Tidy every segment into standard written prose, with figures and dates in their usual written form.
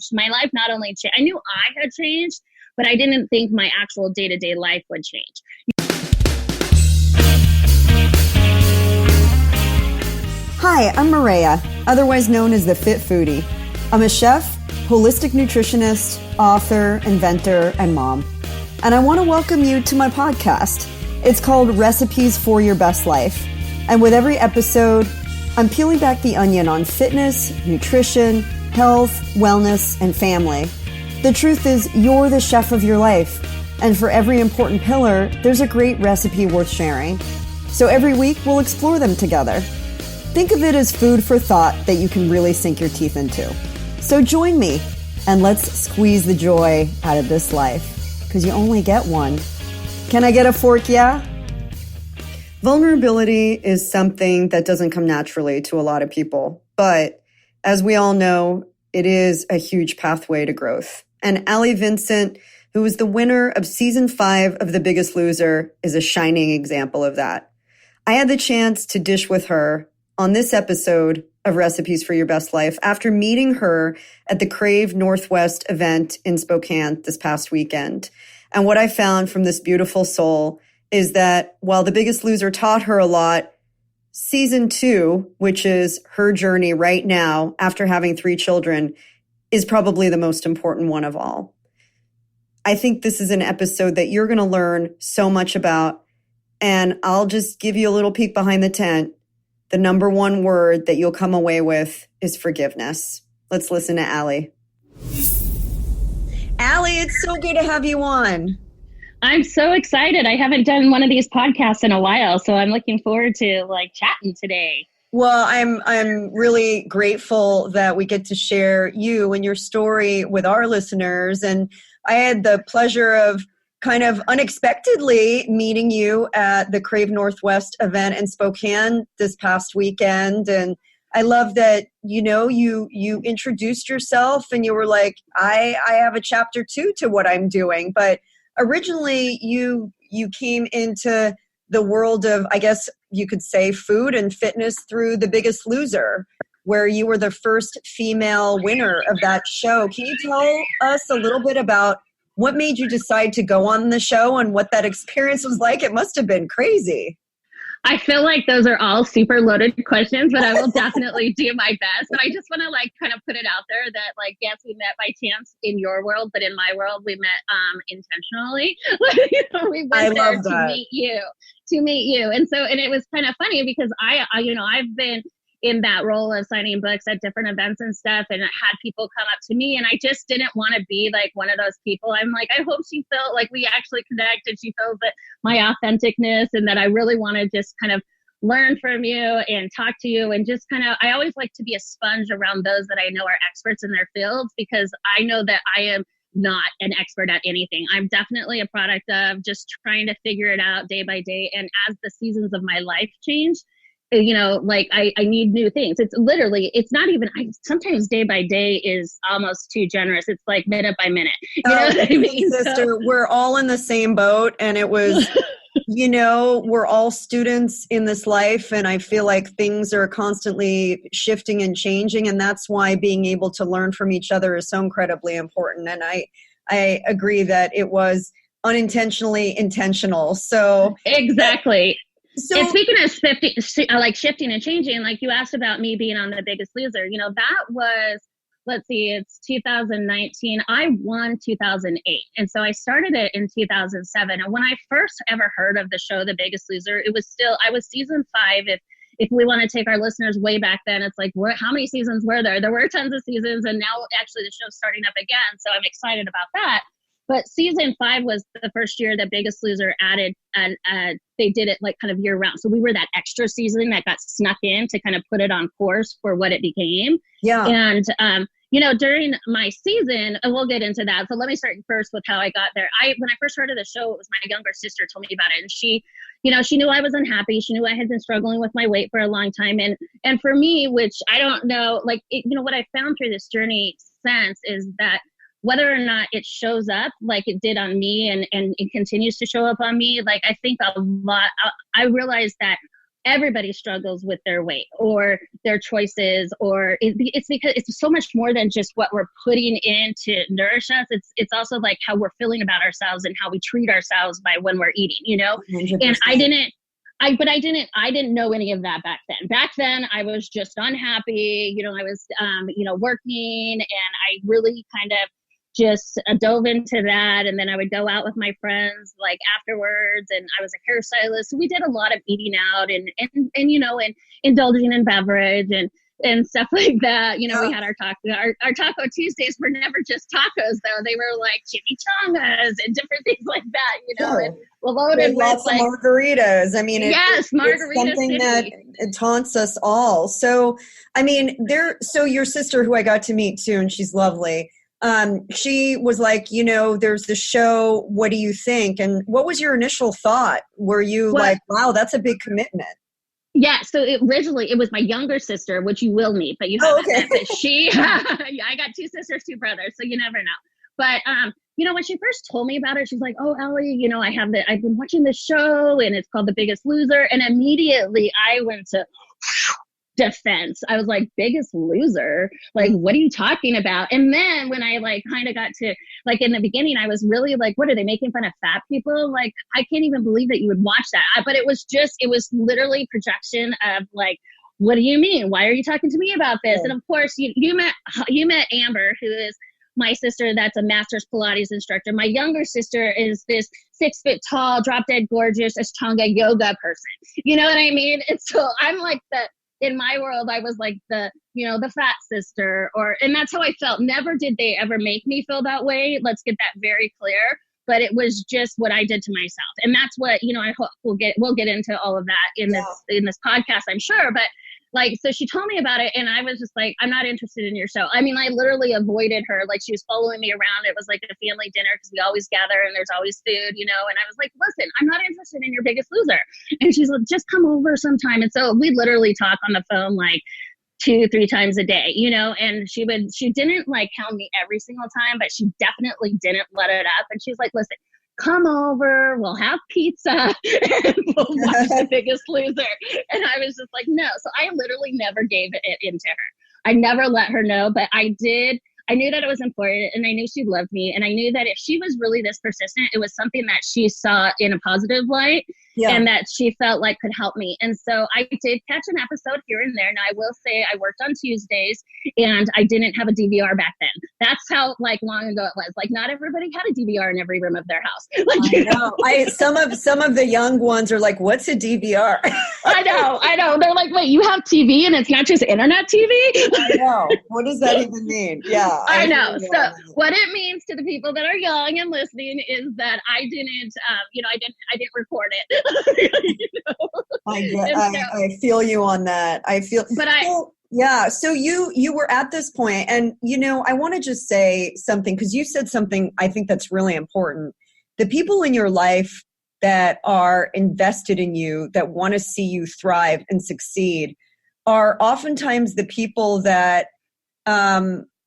changed. My life not only changed, I knew I had changed, but I didn't think my actual day-to-day life would change. Hi, I'm Maria, otherwise known as the Fit Foodie. I'm a chef, holistic nutritionist, author, inventor, and mom. And I want to welcome you to my podcast. It's called Recipes for Your Best Life. And with every episode, I'm peeling back the onion on fitness, nutrition, health, wellness, and family. The truth is, you're the chef of your life. And for every important pillar, there's a great recipe worth sharing. So every week, we'll explore them together. Think of it as food for thought that you can really sink your teeth into. So join me, and let's squeeze the joy out of this life, because you only get one. Can I get a fork, yeah? Vulnerability is something that doesn't come naturally to a lot of people, but as we all know, it is a huge pathway to growth. And Ali Vincent, who was the winner of season 5 of The Biggest Loser, is a shining example of that. I had the chance to dish with her on this episode of Recipes for Your Best Life after meeting her at the Crave Northwest event in Spokane this past weekend. And what I found from this beautiful soul is that while The Biggest Loser taught her a lot, season 2, which is her journey right now after having 3 children, is probably the most important one of all. I think this is an episode that you're going to learn so much about, and I'll just give you a little peek behind the tent. The number one word that you'll come away with is forgiveness. Let's listen to Ali. Ali, it's so good to have you on. I'm so excited. I haven't done one of these podcasts in a while, so I'm looking forward to chatting today. Well, I'm really grateful that we get to share you and your story with our listeners. And I had the pleasure of kind of unexpectedly meeting you at the Crave Northwest event in Spokane this past weekend. And I love that, you introduced yourself and you were like, I have a chapter 2 to what I'm doing. But originally you came into the world of, I guess you could say, food and fitness through The Biggest Loser, where you were the first female winner of that show. Can you tell us a little bit about what made you decide to go on the show and what that experience was like? It must have been crazy. I feel like those are all super loaded questions, but I will definitely do my best. But I just want to kind of put it out there that yes, we met by chance in your world, but in my world, we met intentionally. We went there to meet you. And it was kind of funny because I've been in that role of signing books at different events and stuff, and had people come up to me, and I just didn't want to be like one of those people. I'm like, I hope she felt like we actually connected. She feels that my authenticness and that I really want to just kind of learn from you and talk to you, and just kind of, I always like to be a sponge around those that I know are experts in their fields, because I know that I am not an expert at anything. I'm definitely a product of just trying to figure it out day by day. And as the seasons of my life change, I need new things. It's not even, sometimes day by day is almost too generous. It's like minute by minute. You know what I mean? Sister, we're all in the same boat, and it was, we're all students in this life, and I feel like things are constantly shifting and changing, and that's why being able to learn from each other is so incredibly important. And I agree that it was unintentionally intentional. So exactly. So, and speaking of shifting and changing, like you asked about me being on The Biggest Loser, that was, it's 2019. I won 2008. And so I started it in 2007. And when I first ever heard of the show, The Biggest Loser, I was season 5. If we want to take our listeners way back then, it's like, how many seasons were there? There were tons of seasons. And now actually the show's starting up again. So I'm excited about that. But season 5 was the first year that Biggest Loser added, and they did it kind of year round. So we were that extra season that got snuck in to kind of put it on course for what it became. Yeah. And, during my season, and we'll get into that. So let me start first with how I got there. When I first heard of the show, it was my younger sister told me about it. And she knew I was unhappy. She knew I had been struggling with my weight for a long time. And for me, which I don't know, what I found through this journey since is that whether or not it shows up like it did on me and it continues to show up on me, I think a lot, I realized that everybody struggles with their weight or their choices, or it's because it's so much more than just what we're putting in to nourish us. It's also like how we're feeling about ourselves and how we treat ourselves by when we're eating, you know. 100%. And I didn't know any of that back then. Back then I was just unhappy, you know. I was working, and I really kind of just dove into that. And then I would go out with my friends like afterwards, and I was a hairstylist. So we did a lot of eating out and you know, and indulging in beverage and stuff like that. You know, we had our Taco Tuesdays were never just tacos though. They were like chimichangas and different things like that, you know, and loaded lots with of margaritas. I mean, yes, margarita it's something city. that it taunts us all. So, I mean, so your sister who I got to meet too, and she's lovely. She was like, you know, there's the show. What do you think? And what was your initial thought? Were you like, wow, that's a big commitment? Yeah. So originally it was my younger sister, which you will meet, but you haven't met. But I got 2 sisters, 2 brothers, so you never know. But you know, when she first told me about it, she's like, "Oh, Ellie, you know, I've been watching this show, and it's called The Biggest Loser." And immediately I went to defense. I was like, "Biggest Loser? Like, what are you talking about?" And then when I like kind of got to like in the beginning, I was really like, "What are they making fun of fat people?" Like, I can't even believe that you would watch that. But it was literally projection of like, "What do you mean? Why are you talking to me about this?" Yeah. And of course, you met Amber, who is my sister. That's a master's Pilates instructor. My younger sister is this 6 foot tall, drop dead gorgeous Ashtanga yoga person. You know what I mean? And so I'm like in my world, I was like the fat sister, and that's how I felt. Never did they ever make me feel that way. Let's get that very clear. But it was just what I did to myself. And that's what, you know, I hope we'll get into all of that in this podcast, I'm sure. But like, so she told me about it, and I was just like, "I'm not interested in your show." I mean, I literally avoided her. Like, she was following me around. It was like a family dinner because we always gather and there's always food, you know. And I was like, "Listen, I'm not interested in your Biggest Loser." And she's like, "Just come over sometime." And so we literally talk on the phone like 2-3 times a day, you know. And she didn't like hound me every single time, but she definitely didn't let it up. And she's like, "Listen, come over, we'll have pizza, and we'll watch The Biggest Loser." And I was just like, no. So I literally never gave it into her. I never let her know, but I did. I knew that it was important, and I knew she loved me. And I knew that if she was really this persistent, it was something that she saw in a positive light and that she felt like could help me. And so I did catch an episode here and there. Now, I will say I worked on Tuesdays, and I didn't have a DVR back then. That's how like long ago it was. Like, not everybody had a DVR in every room of their house. Like, I know. Some of the young ones are like, "What's a DVR?" I know. They're like, "Wait, you have TV and it's not just internet TV?" I know. What does that even mean? Yeah. I know. So what it means to the people that are young and listening is that I didn't, I didn't record it. You know? I feel you on that. So you were at this point, and you know, I want to just say something, because you said something I think that's really important. The people in your life that are invested in you, that want to see you thrive and succeed, are oftentimes the people that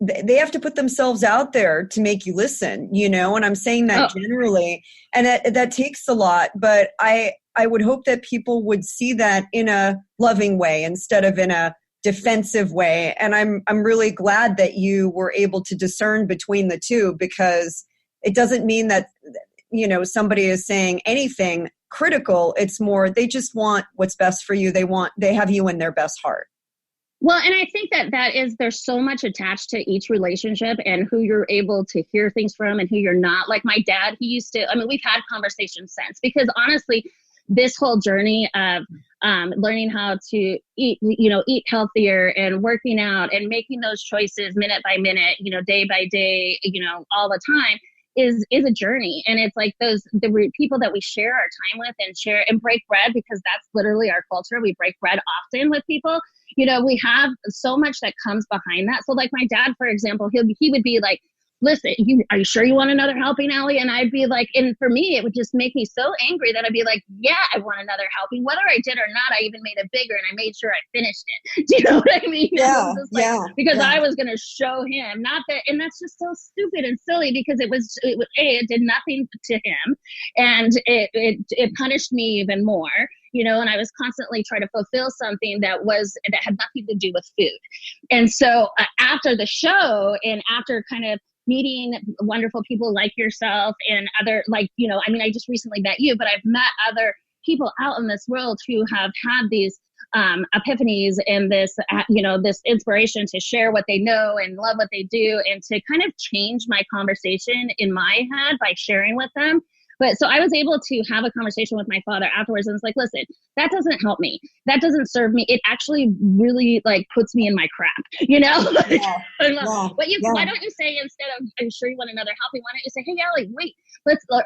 they have to put themselves out there to make you listen, you know. And I'm saying that generally, and that takes a lot, but I would hope that people would see that in a loving way instead of in a defensive way. And I'm really glad that you were able to discern between the two, because it doesn't mean that, you know, somebody is saying anything critical. It's more, they just want what's best for you. They have you in their best heart. Well, and I think there's so much attached to each relationship and who you're able to hear things from and who you're not. Like my dad, we've had conversations since, because honestly, this whole journey of learning how to eat healthier and working out and making those choices minute by minute, you know, day by day, you know, all the time is a journey. And it's like the people that we share our time with and share and break bread, because that's literally our culture. We break bread often with people. You know, we have so much that comes behind that. So like my dad, for example, he would be like, listen, are you sure you want another helping, Ali? And I'd be like, and for me, it would just make me so angry that I'd be like, yeah, I want another helping. Whether I did or not, I even made it bigger and I made sure I finished it. Do you know what I mean? Yeah, because I was going to show him, not that, and that's just so stupid and silly because it did nothing to him, and it punished me even more. And I was constantly trying to fulfill something that had nothing to do with food. And so after the show and after kind of meeting wonderful people like yourself and other, I just recently met you, but I've met other people out in this world who have had these epiphanies and this inspiration to share what they know and love what they do and to kind of change my conversation in my head by sharing with them. But so I was able to have a conversation with my father afterwards and was like, listen, that doesn't help me. That doesn't serve me. It actually really puts me in my crap, Yeah. Why don't you say, instead of, I'm sure you want another helping, why don't you say, hey, Ali, wait,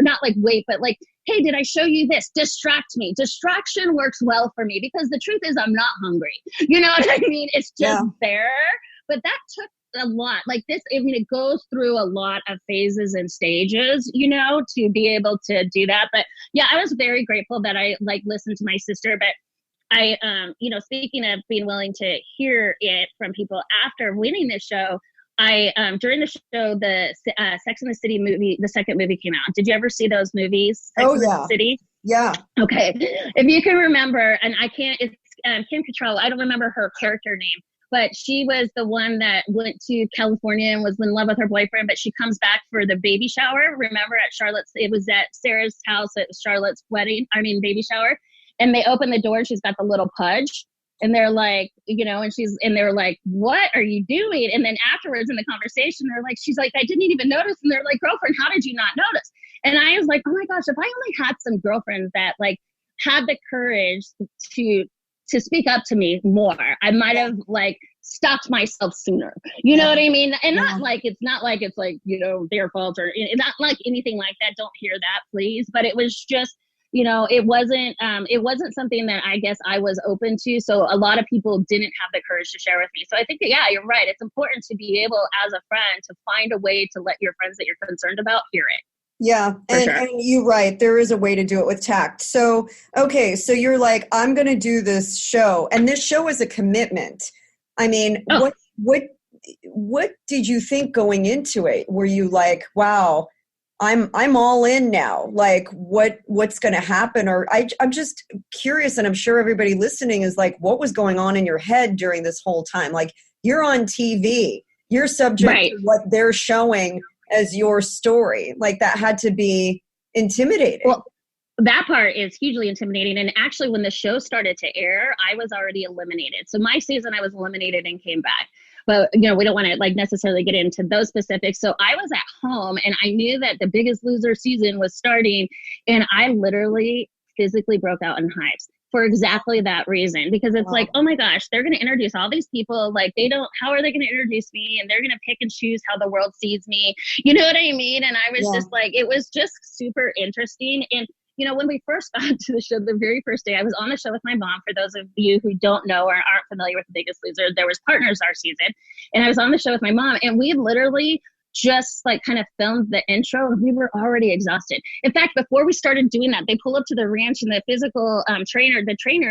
not wait, but hey, did I show you this? Distract me. Distraction works well for me because the truth is I'm not hungry. You know what I mean? It's just there. But that took a lot it goes through a lot of phases and stages, to be able to do that. But yeah, I was very grateful that I listened to my sister. But I, speaking of being willing to hear it from people after winning the show, I, during the show, the Sex and the City movie, the second movie came out. Did you ever see those movies? Sex and the City? Yeah. Okay. If you can remember, and I can't, it's Kim Cattrall. I don't remember her character name. But she was the one that went to California and was in love with her boyfriend, but she comes back for the baby shower. Remember it was at Sarah's house at Charlotte's baby shower. And they open the door and she's got the little pudge. And they're like, and they're like, what are you doing? And then afterwards in the conversation, she's like, I didn't even notice. And they're like, girlfriend, how did you not notice? And I was like, oh my gosh, if I only had some girlfriends that had the courage to speak up to me more, I might have stopped myself sooner. You know what I mean? And it's not like it's their fault or not like anything like that. Don't hear that, please. But it was just, it wasn't something that I guess I was open to. So a lot of people didn't have the courage to share with me. So I think that, you're right. It's important to be able as a friend to find a way to let your friends that you're concerned about hear it. Yeah. And you're right. There is a way to do it with tact. So, okay. So you're like, I'm going to do this show, and this show is a commitment. I mean, what did you think going into it? Were you like, wow, I'm all in now. What's going to happen? Or I'm just curious. And I'm sure everybody listening is like, what was going on in your head during this whole time? You're on TV, you're subject to what they're showing as your story. That had to be intimidating. Well, that part is hugely intimidating. And actually, when the show started to air, I was already eliminated. So my season, I was eliminated and came back. But, we don't want to necessarily get into those specifics. So I was at home and I knew that the Biggest Loser season was starting. And I literally physically broke out in hives for exactly that reason, because it's oh my gosh, they're going to introduce all these people. How are they going to introduce me? And they're going to pick and choose how the world sees me. You know what I mean? And I was just it was just super interesting. And, when we first got to the show, the very first day, I was on the show with my mom. For those of you who don't know or aren't familiar with The Biggest Loser, there was Partners our season. And I was on the show with my mom, and we literally just kind of filmed the intro, and we were already exhausted. In fact, before we started doing that, they pull up to the ranch, and the physical trainer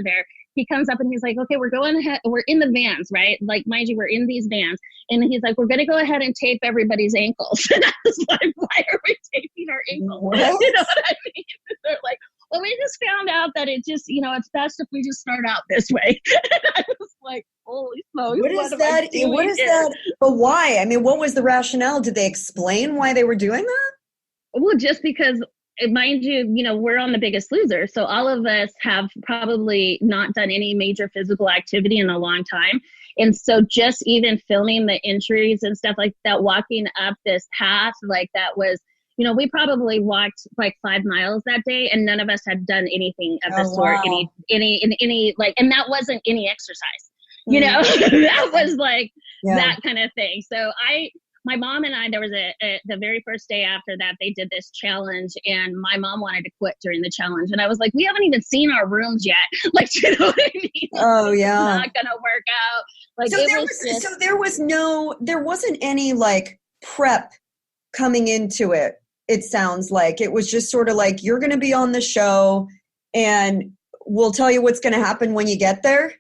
there, he comes up and he's like, okay, we're going ahead. We're in the vans, right? Mind you, we're in these vans. And he's like, we're going to go ahead and tape everybody's ankles. And I was like, why are we taping our ankles? What? You know what I mean? They're like, well, we just found out that it just, it's best if we just start out this way. And I was like, holy smokes. What is that? But why? I mean, what was the rationale? Did they explain why they were doing that? Well, just because, mind you, we're on The Biggest Loser. So all of us have probably not done any major physical activity in a long time. And so just even filming the entries and stuff like that, walking up this path, that was, we probably walked 5 miles that day, and none of us had done anything of the sort, any and that wasn't any exercise, that was that kind of thing. So my mom and I, there was the very first day after that, they did this challenge, and my mom wanted to quit during the challenge. And I was like, we haven't even seen our rooms yet. You know what I mean? Oh, yeah. It's not going to work out. So there wasn't any prep coming into it. It sounds like it was just sort of like, you're going to be on the show and we'll tell you what's going to happen when you get there.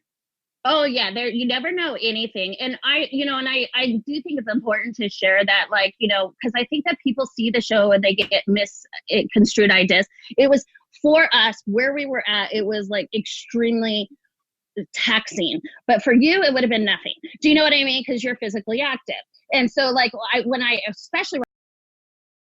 Oh yeah, there, you never know anything. And I do think it's important to share that, like, because I think that people see the show and they get misconstrued ideas. It was, for us, where we were at, it was like extremely taxing, but for you it would have been nothing. Do you know what I mean? Because you're physically active. And so like, especially